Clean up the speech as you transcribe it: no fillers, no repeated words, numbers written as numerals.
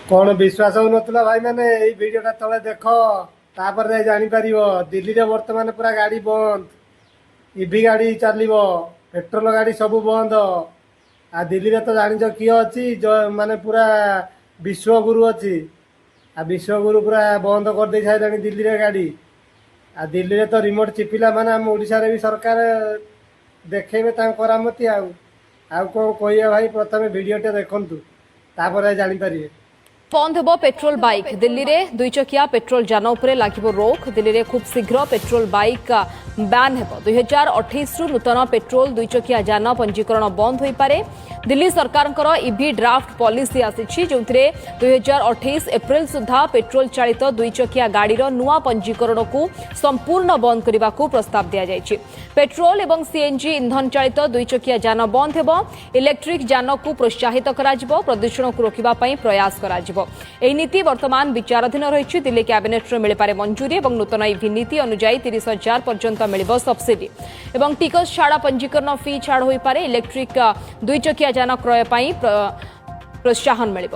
कौन विश्वास हो नथला भाई मैंने यही वीडियोटा तले देख तापर जाई जानी परिवो दिल्ली रे वर्तमान पूरा गाड़ी बंद। ईवी गाड़ी चलो पेट्रोल गाड़ी सब बंद। आ दिल्ली रे तो जानिछ किए अच्छी जो माने पूरा विश्वगुरु अच्छी। आ विश्वगुरु पूरा बंद कर दे सारे दिल्ली रे गाड़ी। आ दिल्ली रे तो रिमोट चिपिला माने हम ओडिशा रे भी सरकार देखेबे तांको करामती आउ कौन कहिए भाई प्रथम वीडियोटे देखंतु तापर जानी परिवे। बंद हो पेट्रोल बाइक दिल्ली में दुई चकिया पेट्रोल जान उपरे लागिबो रोक। दिल्ली में खूब शीघ्र पेट्रोल बाइक बैन हो 2028 रु नूतन पेट्रोल दुई चकिया जान पंजीकरण बंद हो पारे। दिल्ली सरकार ईवी ड्राफ्ट पॉलिसी आसी जो 2028 एप्रिल सुधा पेट्रोल चालित दुई चकिया गाड़ीर नुआ पंजीकरण को संपूर्ण बंद करने को प्रस्ताव दि जाएगी। पेट्रोल एवं सीएनजी इंधन चालित दुई चकिया जान बंद हो। इलेक्ट्रिक जान को प्रोत्साहित करा प्रदूषण को रोकने प्रयास करा ଏହି ନୀତି ବର୍ତ୍ତମାନ ବିଚାରାଧୀନ ରହିଛି। ଦିଲ୍ଲୀ କ୍ୟାବିନେଟ୍ରେ ମିଳିପାରେ ମଞ୍ଜୁରୀ ଏବଂ ନୂତନ ଇଭି ନୀତି ଅନୁଯାୟୀ 30,000 ପର୍ଯ୍ୟନ୍ତ ମିଳିବ ସବସିଡି ଏବଂ ଟିକସ ଛାଡ଼ ପଞ୍ଜୀକରଣ ଫି ଛାଡ଼ ହୋଇପାରେ। ଇଲେକ୍ଟ୍ରିକ୍ ଦୁଇ ଚକିଆ ଯାନ କ୍ରୟ ପାଇଁ ପ୍ରୋତ୍ସାହନ ମିଳିବ।